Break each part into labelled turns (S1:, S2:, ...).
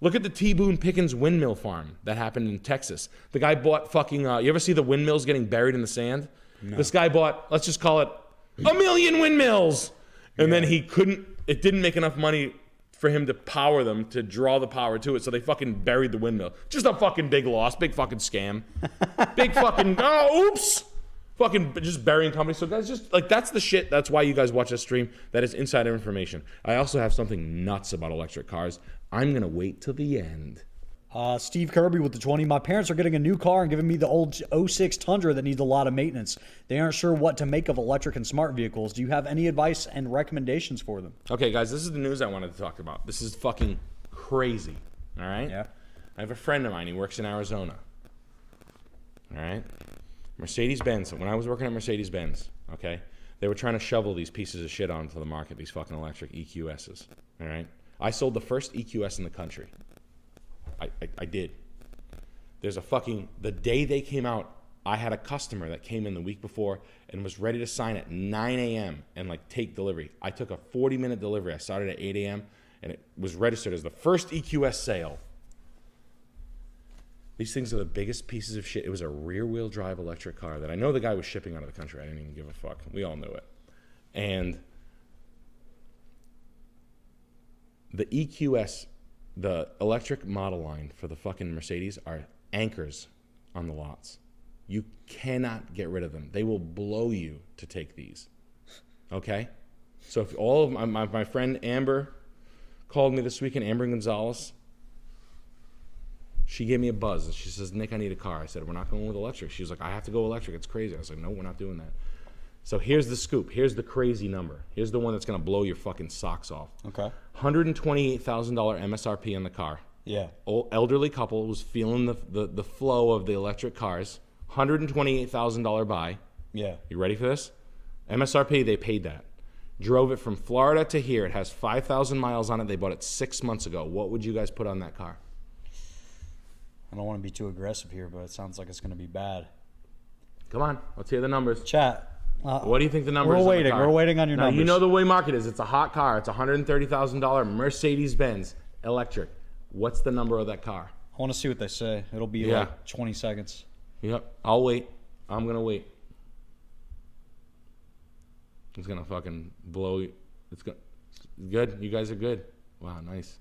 S1: Look at the T. Boone Pickens windmill farm that happened in Texas. The guy bought fucking, you ever see the windmills getting buried in the sand? No. This guy bought, let's just call it 1 million windmills. And then it didn't make enough money for him to power them, to draw the power to it. So they fucking buried the windmill. Just a fucking big loss, big fucking scam. Big fucking, oops. Fucking just burying companies. So guys, just like, that's the shit. That's why you guys watch this stream. That is insider information. I also have something nuts about electric cars. I'm going to wait till the end.
S2: Steve Kirby with the 20. My parents are getting a new car and giving me the old 06 Tundra that needs a lot of maintenance. They aren't sure what to make of electric and smart vehicles. Do you have any advice and recommendations for them?
S1: Okay, guys, this is the news I wanted to talk about. This is fucking crazy. All right?
S2: Yeah.
S1: I have a friend of mine. He works in Arizona. All right? Mercedes-Benz. When I was working at Mercedes-Benz, okay, they were trying to shovel these pieces of shit onto the market, these fucking electric EQSs. All right? I sold the first EQS in the country. I did. There's a fucking, the day they came out, I had a customer that came in the week before and was ready to sign at 9 a.m. and like take delivery. I took a 40-minute delivery. I started at 8 a.m. and it was registered as the first EQS sale. These things are the biggest pieces of shit. It was a rear-wheel drive electric car that I know the guy was shipping out of the country. I didn't even give a fuck. We all knew it. And the EQS, the electric model line for the fucking Mercedes, are anchors on the lots. You cannot get rid of them. They will blow you to take these. Okay? So if all of my friend Amber called me this weekend, Amber Gonzalez, she gave me a buzz and she says, Nick, I need a car. I said, we're not going with electric. She was like, I have to go electric. It's crazy. I was like, no, we're not doing that. So here's the scoop. Here's the crazy number. Here's the one that's going to blow your fucking socks off.
S2: Okay.
S1: $128,000 MSRP on the car.
S2: Yeah.
S1: Old elderly couple was feeling the flow of the electric cars. $128,000 buy.
S2: Yeah.
S1: You ready for this? MSRP, they paid that. Drove it from Florida to here. It has 5,000 miles on it. They bought it 6 months ago. What would you guys put on that car?
S2: I don't want to be too aggressive here, but it sounds like it's going to be bad.
S1: Come on, let's hear the numbers.
S2: Chat.
S1: What do you think the numbers
S2: We're
S1: are?
S2: waiting. We're waiting on your numbers.
S1: You know the way market is. It's a hot car. It's a $130,000 Mercedes-Benz electric. What's the number of that car?
S2: I want to see what they say. It'll be like 20 seconds.
S1: Yep. I'll wait. I'm going to wait. It's going to fucking blow you. It's good. You guys are good. Wow, nice.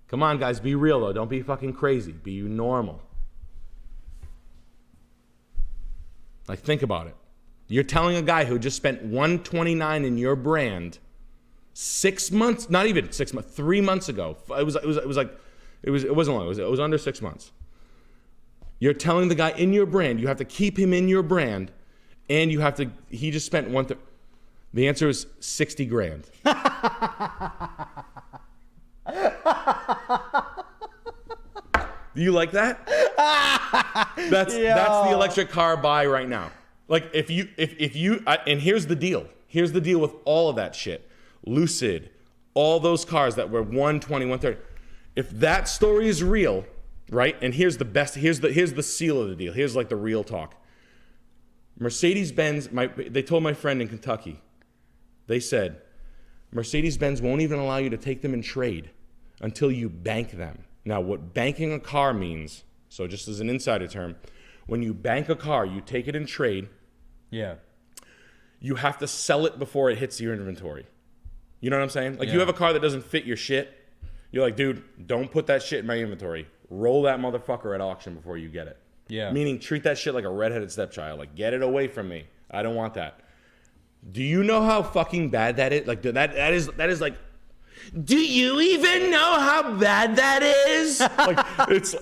S1: Come on, guys. Be real, though. Don't be fucking crazy. Be normal. Like, think about it. You're telling a guy who just spent $129 in your brand 6 months, not even 6 months, 3 months ago. It wasn't long. It was under 6 months. You're telling the guy in your brand, you have to keep him in your brand, and you have to, he just spent the answer is 60 grand. Do you like that? That's the electric car buy right now. Like if you and here's the deal. Here's the deal with all of that shit. Lucid, all those cars that were 120, 130. If that story is real, right? And here's the best. Here's the seal of the deal. Here's like the real talk. Mercedes-Benz. They told my friend in Kentucky. They said Mercedes-Benz won't even allow you to take them in trade until you bank them. Now, what banking a car means, so just as an insider term, when you bank a car, you take it in trade.
S2: Yeah.
S1: You have to sell it before it hits your inventory. You know what I'm saying? Like you have a car that doesn't fit your shit. You're like, dude, don't put that shit in my inventory. Roll that motherfucker at auction before you get it.
S2: Yeah.
S1: Meaning treat that shit like a redheaded stepchild. Like, get it away from me. I don't want that. Do you know how fucking bad that is? Like that is like, do you even know how bad that is? Like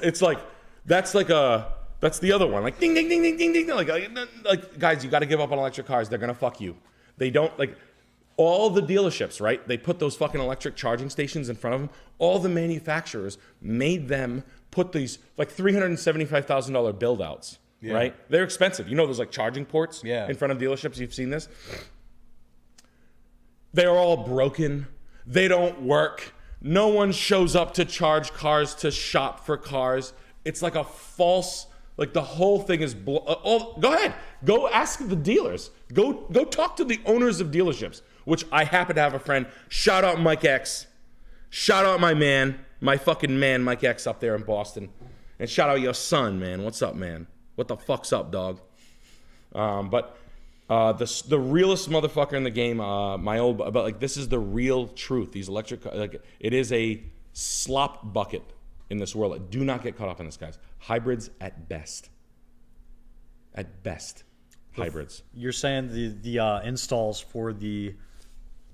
S1: it's like that's the other one. Like ding ding ding ding ding ding. Like guys, you got to give up on electric cars. They're gonna fuck you. They don't like all the dealerships, right? They put those fucking electric charging stations in front of them. All the manufacturers made them put these like $375,000 build outs. Yeah. Right? They're expensive. You know those like charging ports in front of dealerships. You've seen this. They're all broken. They don't work. No one shows up to charge cars, to shop for cars. It's like a false, like the whole thing is, go ahead. Go ask the dealers. Go talk to the owners of dealerships, which I happen to have a friend. Shout out Mike X. Shout out my man, my fucking man, Mike X up there in Boston. And shout out your son, man. What's up, man? What the fuck's up, dog? But the realest motherfucker in the game, this is the real truth. These electric, like, it is a slop bucket in this world. Do not get caught up in this, guys. Hybrids at best. At best, hybrids.
S2: You're saying the installs for the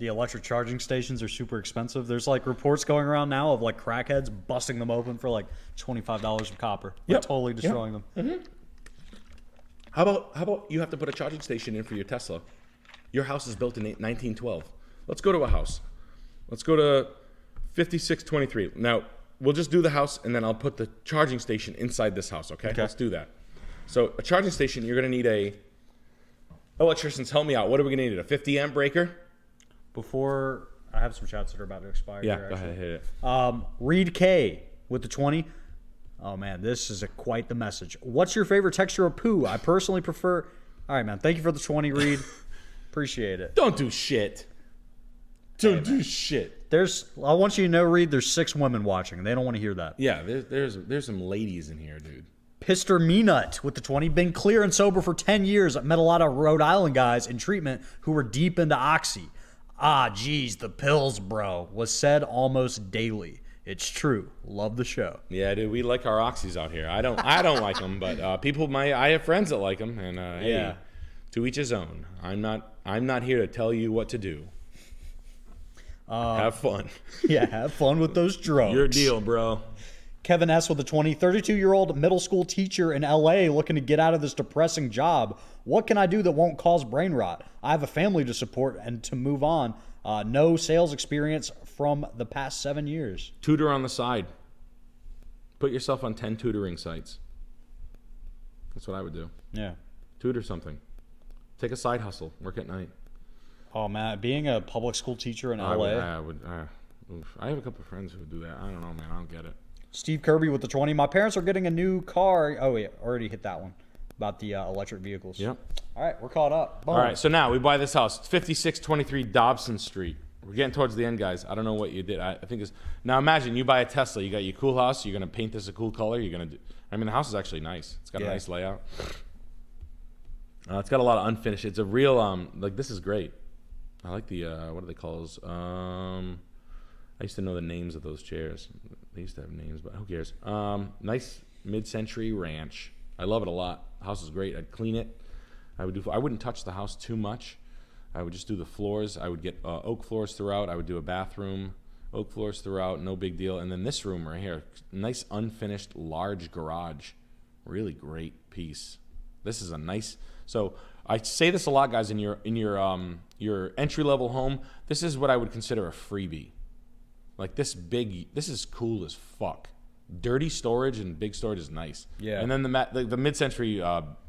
S2: electric charging stations are super expensive. There's like reports going around now of like crackheads busting them open for like $25 of copper.
S1: Yep.
S2: Totally destroying them.
S1: Mm-hmm. How about you have to put a charging station in for your Tesla? Your house is built in 1912. Let's go to a house. Let's go to 5623. Now, we'll just do the house, and then I'll put the charging station inside this house, okay? Let's do that. So a charging station, you're going to need a... Electricians, help me out. What are we going to need? A 50 amp breaker?
S2: Before, I have some shots that are about to expire.
S1: Yeah,
S2: here,
S1: go ahead, hit it.
S2: Reed K with the 20. Oh, man, this is quite the message. What's your favorite texture of poo? I personally prefer... All right, man, thank you for the 20, Reed. Appreciate it.
S1: Don't do shit. Don't do shit.
S2: I want you to know, Reed, there's 6 women watching, and they don't want to hear that.
S1: Yeah, there's some ladies in here, dude.
S2: Pister Meanut with the 20. Been clear and sober for 10 years. Met a lot of Rhode Island guys in treatment who were deep into oxy. Ah, geez, the pills, bro, was said almost daily. It's true. Love the show.
S1: Yeah, dude, we like our oxys out here. I don't like them, but I have friends that like them, and hey, to each his own. I'm not here to tell you what to do. Have fun.
S2: Yeah, have fun with those drugs.
S1: Your deal, bro.
S2: Kevin S. with the 20. 32-year-old middle school teacher in L.A. looking to get out of this depressing job. What can I do that won't cause brain rot? I have a family to support and to move on. No sales experience from the past 7 years.
S1: Tutor on the side. Put yourself on 10 tutoring sites. That's what I would do.
S2: Yeah.
S1: Tutor something. Take a side hustle. Work at night.
S2: Oh, man. Being a public school teacher in L.A.
S1: I have a couple of friends who would do that. I don't know, man. I don't get it.
S2: Steve Kirby with the 20. My parents are getting a new car. Oh, yeah. Already hit that one. About the electric vehicles.
S1: Yep.
S2: All right. We're caught up. Boom.
S1: All right. So now we buy this house. It's 5623 Dobson Street. We're getting towards the end, guys. I don't know what you did. I think it's... Now imagine you buy a Tesla. You got your cool house. You're going to paint this a cool color. You're going to... the house is actually nice. It's got a nice layout. It's got a lot of unfinished. It's a real... this is great. I like the... what do they call those? I used to know the names of those chairs. They used to have names, but who cares? Nice mid-century ranch. I love it a lot. The house is great. I'd clean it. I wouldn't touch the house too much. I would just do the floors. I would get oak floors throughout. I would do a bathroom, oak floors throughout, no big deal. And then this room right here, nice unfinished large garage. Really great piece. This is a nice... So I say this a lot, guys, in your entry-level home. This is what I would consider a freebie. Like this is cool as fuck. Dirty storage and big storage is nice. Yeah. And then the mid-century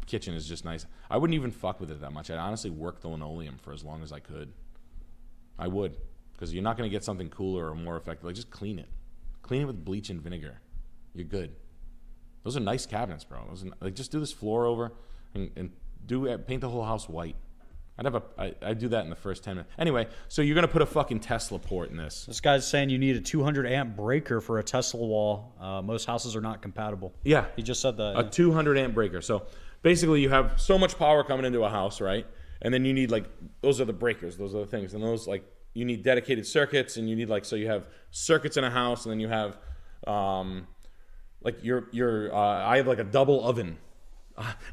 S1: kitchen is just nice. I wouldn't even fuck with it that much. I'd honestly work the linoleum for as long as I could. I would, because you're not going to get something cooler or more effective. Like just clean it. Clean it with bleach and vinegar. You're good. Those are nice cabinets, bro. Just do this floor over and paint the whole house white. I'd do that in the first 10 minutes. Anyway, so you're going to put a fucking Tesla port in this.
S2: This guy's saying you need a 200 amp breaker for a Tesla wall. Most houses are not compatible.
S1: Yeah.
S2: He just said that.
S1: A 200 amp breaker. So basically you have so much power coming into a house, right? And then you need those are the breakers. Those are the things. And those you need dedicated circuits, and you need so you have circuits in a house, and then you have I have a double oven.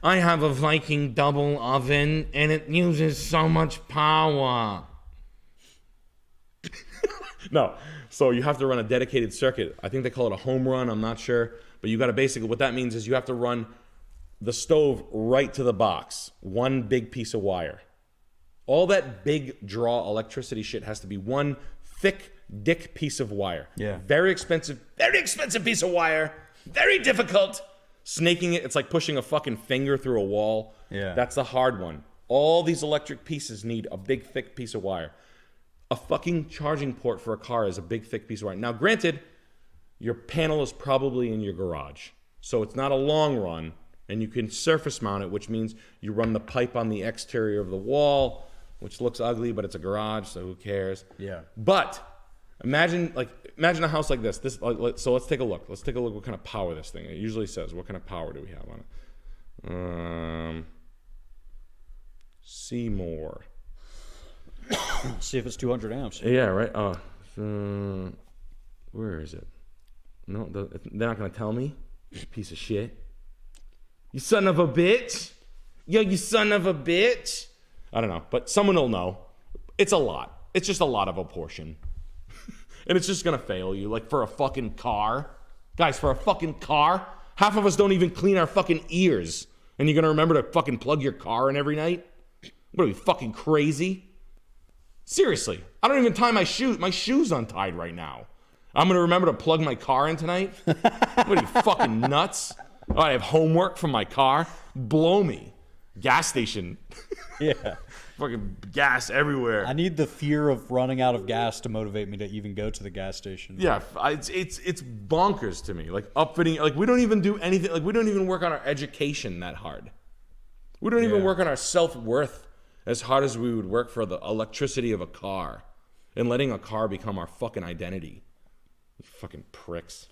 S1: I have a Viking double oven, and it uses so much power. No. So you have to run a dedicated circuit. I think they call it a home run. I'm not sure. But you got to basically, what that means is you have to run the stove right to the box. One big piece of wire. All that big draw electricity shit has to be one thick dick piece of wire.
S2: Yeah.
S1: Very expensive piece of wire. Very difficult. Snaking it, it's like pushing a fucking finger through a wall.
S2: Yeah.
S1: That's the hard one. All these electric pieces need a big, thick piece of wire. A fucking charging port for a car is a big, thick piece of wire. Now, granted, your panel is probably in your garage. So it's not a long run, and you can surface mount it, which means you run the pipe on the exterior of the wall, which looks ugly, but it's a garage, so who cares?
S2: Yeah.
S1: But Imagine a house like this. So let's take a look. Let's take a look what kind of power this thing. It usually says what kind of power do we have on it. Seymour.
S2: See if it's 200 amps.
S1: Yeah, right. Where is it? No, they're not gonna tell me. You piece of shit. You son of a bitch. Yo, you son of a bitch. I don't know, but someone will know. It's a lot. It's just a lot of a portion. And it's just gonna fail you. Like for a fucking car. Guys, for a fucking car, half of us don't even clean our fucking ears. And you're gonna remember to fucking plug your car in every night? What are we, fucking crazy? Seriously, I don't even tie my shoes. My shoe's untied right now. I'm gonna remember to plug my car in tonight? What are you, fucking nuts? Oh, I have homework from my car? Blow me. Gas station.
S2: Yeah.
S1: Fucking gas everywhere.
S2: I need the fear of running out of gas to motivate me to even go to the gas station.
S1: Yeah, it's bonkers to me. Like upfitting, like we don't even do anything. Like we don't even work on our education that hard. We don't even work on our self-worth as hard as we would work for the electricity of a car and letting a car become our fucking identity. You fucking pricks.